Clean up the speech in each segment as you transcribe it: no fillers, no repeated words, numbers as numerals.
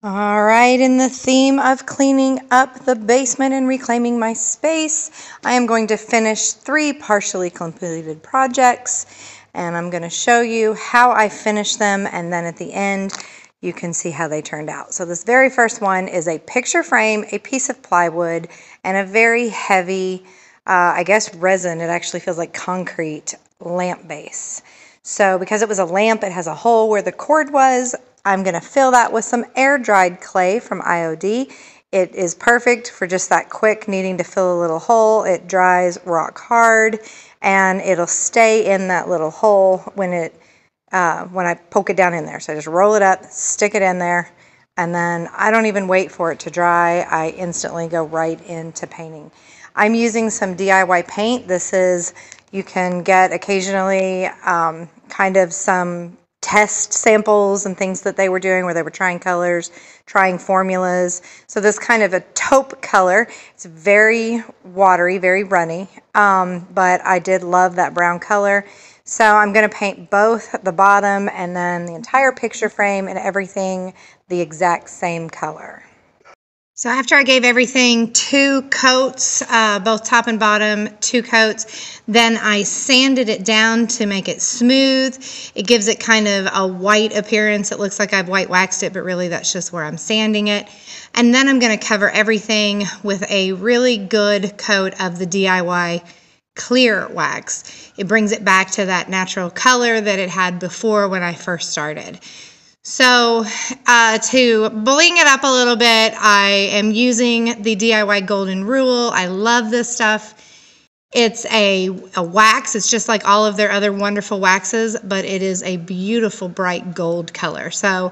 All right, in the theme of cleaning up the basement and reclaiming my space, I am going to finish 3 partially completed projects, and I'm going to show you how I finished them, and then at the end you can see how they turned out. So this very first one is a picture frame, a piece of plywood, and a very heavy, I guess resin. It actually feels like concrete lamp base. So because it was a lamp, it has a hole where the cord was. I'm going to fill that with some air dried clay from IOD. It is perfect for just that quick needing to fill a little hole. It dries rock hard and it'll stay in that little hole when I poke it down in there. So I just roll it up, stick it in there, and then I don't even wait for it to dry. I instantly go right into painting. I'm using some DIY paint. This is, you can get occasionally kind of some test samples and things that they were doing where they were trying colors, trying formulas. So this kind of a taupe color, it's very watery, very runny, but I did love that brown color. So I'm going to paint both the bottom and then the entire picture frame and everything the exact same color. So after I gave everything 2 coats, both top and bottom, 2 coats, then I sanded it down to make it smooth. It gives it kind of a white appearance. It looks like I've white waxed it, but really that's just where I'm sanding it. And then I'm going to cover everything with a really good coat of the DIY clear wax. It brings it back to that natural color that it had before when I first started. So to bling it up a little bit, I am using the DIY Golden Rule. I love this stuff. It's a wax. It's just like all of their other wonderful waxes, but it is a beautiful bright gold color. So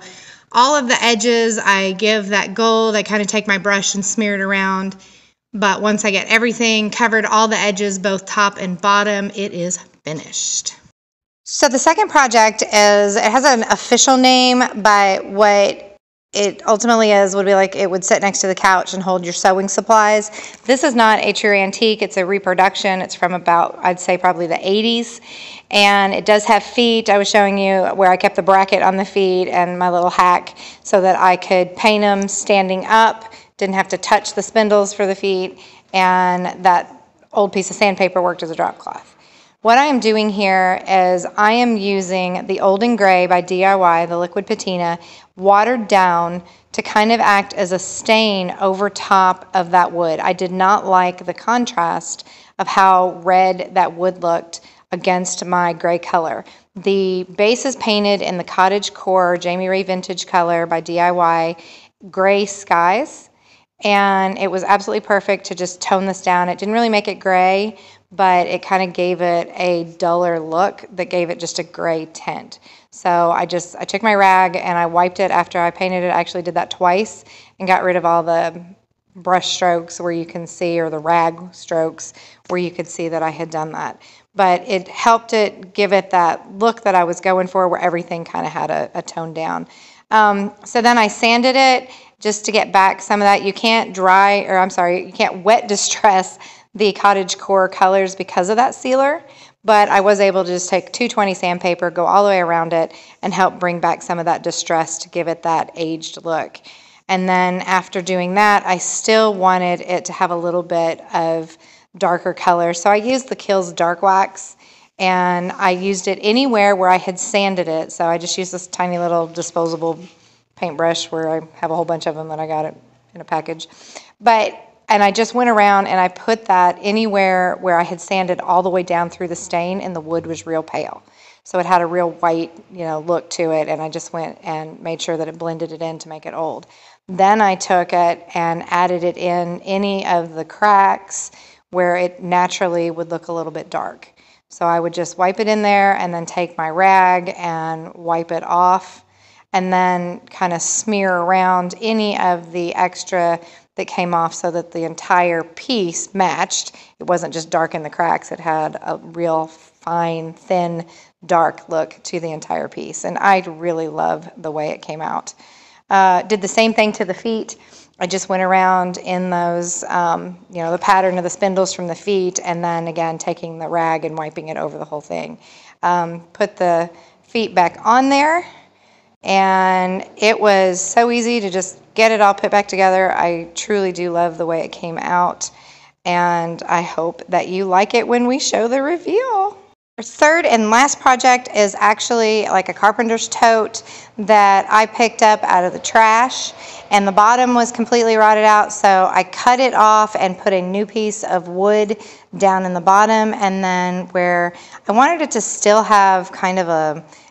all of the edges, I give that gold. I kind of take my brush and smear it around. But once I get everything covered, all the edges, both top and bottom, it is finished. So the second project is, it has an official name, but what it ultimately is would be like it would sit next to the couch and hold your sewing supplies. This is not a true antique. It's a reproduction. It's from about, I'd say probably the 80s. And it does have feet. I was showing you where I kept the bracket on the feet and my little hack so that I could paint them standing up. Didn't have to touch the spindles for the feet. And that old piece of sandpaper worked as a drop cloth. What I am doing here is I am using the Old and Gray by DIY, the liquid patina, watered down to kind of act as a stain over top of that wood. I did not like the contrast of how red that wood looked against my gray color. The base is painted in the Cottagecore jamirayvintage color by DIY, Gray Skies, and it was absolutely perfect to just tone this down. It didn't really make it gray, but it kind of gave it a duller look that gave it just a gray tint. So I took my rag and I wiped it after I painted it. I actually did that twice and got rid of all the brush strokes where you can see, or the rag strokes where you could see that I had done that. But it helped it give it that look that I was going for, where everything kind of had a tone down. So then I sanded it just to get back some of that. You can't you can't wet distress the Cottagecore colors because of that sealer, but I was able to just take 220 sandpaper, go all the way around it, and help bring back some of that distress to give it that aged look. And then after doing that, I still wanted it to have a little bit of darker color, so I used the Kilz dark wax, and I used it anywhere where I had sanded it. So I just used this tiny little disposable paintbrush where I have a whole bunch of them that I got it in a package. And I just went around and I put that anywhere where I had sanded all the way down through the stain, and the wood was real pale. So it had a real white, look to it, and I just went and made sure that it blended it in to make it old. Then I took it and added it in any of the cracks where it naturally would look a little bit dark. So I would just wipe it in there and then take my rag and wipe it off, and then kind of smear around any of the extra that came off so that the entire piece matched. It wasn't just dark in the cracks. It had a real fine, thin, dark look to the entire piece. And I really love the way it came out. Did the same thing to the feet. I just went around in those, the pattern of the spindles from the feet, and then again taking the rag and wiping it over the whole thing. Put the feet back on there. and it was so easy to just get it all put back together. I truly do love the way it came out, and I hope that you like it when we show the reveal. Our third and last project is actually like a carpenter's tote that I picked up out of the trash, and the bottom was completely rotted out, so I cut it off and put a new piece of wood down in the bottom, and then where I wanted it to still have kind of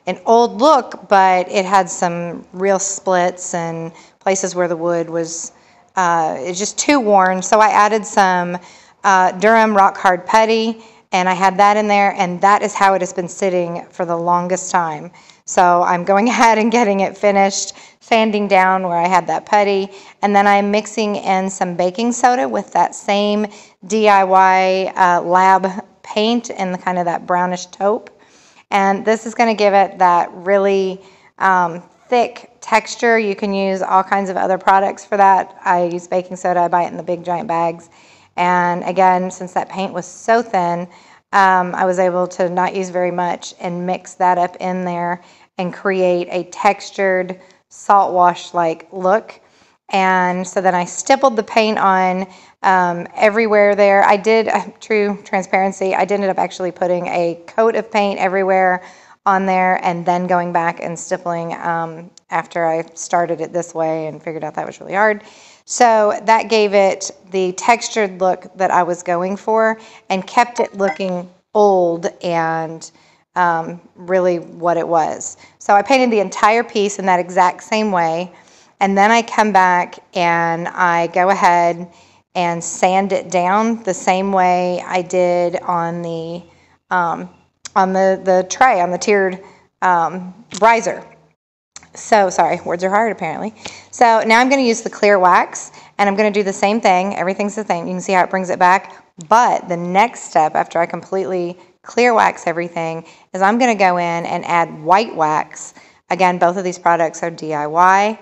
an old look, but it had some real splits and places where the wood was it's just too worn, so I added some Durham rock hard putty, and I had that in there, and that is how it has been sitting for the longest time. So I'm going ahead and getting it finished, sanding down where I had that putty, and then I'm mixing in some baking soda with that same DIY lab paint in the kind of that brownish taupe. And this is going to give it that really thick texture. You can use all kinds of other products for that. I use baking soda. I buy it in the big giant bags. And again, since that paint was so thin, I was able to not use very much and mix that up in there and create a textured salt wash like look. And so then I stippled the paint on everywhere there. I did, true transparency, I ended up actually putting a coat of paint everywhere on there and then going back and stippling after I started it this way and figured out that was really hard. So that gave it the textured look that I was going for and kept it looking old and really what it was. So I painted the entire piece in that exact same way, and then I come back and I go ahead and sand it down the same way I did on the tray, on the tiered riser. So, sorry, words are hard apparently. So now I'm going to use the clear wax, and I'm going to do the same thing. Everything's the same. You can see how it brings it back. But the next step after I completely clear wax everything is I'm going to go in and add white wax. Again, both of these products are DIY.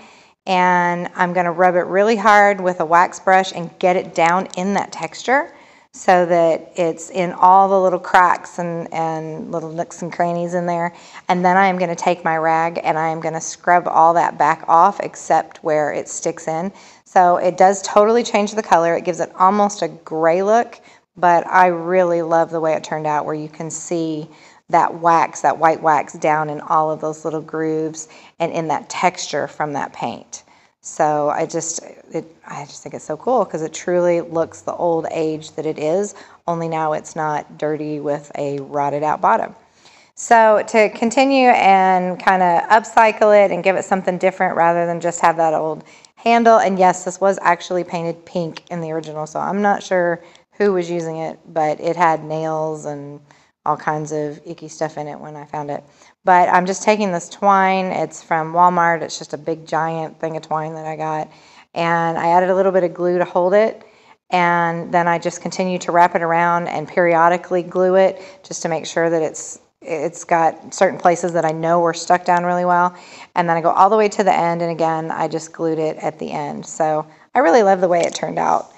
And I'm going to rub it really hard with a wax brush and get it down in that texture so that it's in all the little cracks and little nooks and crannies in there. And then I am going to take my rag and I am going to scrub all that back off except where it sticks in. So it does totally change the color. It gives it almost a gray look, but I really love the way it turned out where you can see that wax, that white wax down in all of those little grooves and in that texture from that paint. So I just think it's so cool because it truly looks the old age that it is, only now it's not dirty with a rotted out bottom. So to continue and kind of upcycle it and give it something different rather than just have that old handle, and yes, this was actually painted pink in the original, so I'm not sure who was using it, but it had nails and all kinds of icky stuff in it when I found it. But I'm just taking this twine. It's from Walmart. It's just a big giant thing of twine that I got. And I added a little bit of glue to hold it. And then I just continue to wrap it around and periodically glue it just to make sure that it's got certain places that I know were stuck down really well. And then I go all the way to the end. And again, I just glued it at the end. So I really love the way it turned out.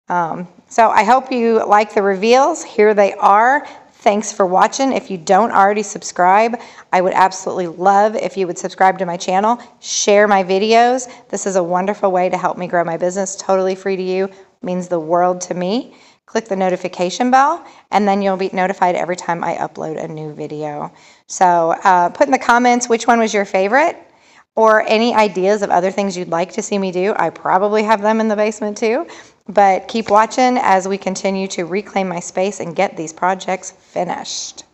So I hope you like the reveals. Here they are. Thanks for watching. If you don't already subscribe, I would absolutely love if you would subscribe to my channel, share my videos. This is a wonderful way to help me grow my business, totally free to you, means the world to me. Click the notification bell, and then you'll be notified every time I upload a new video. So put in the comments which one was your favorite, or any ideas of other things you'd like to see me do. I probably have them in the basement too. But keep watching as we continue to reclaim my space and get these projects finished.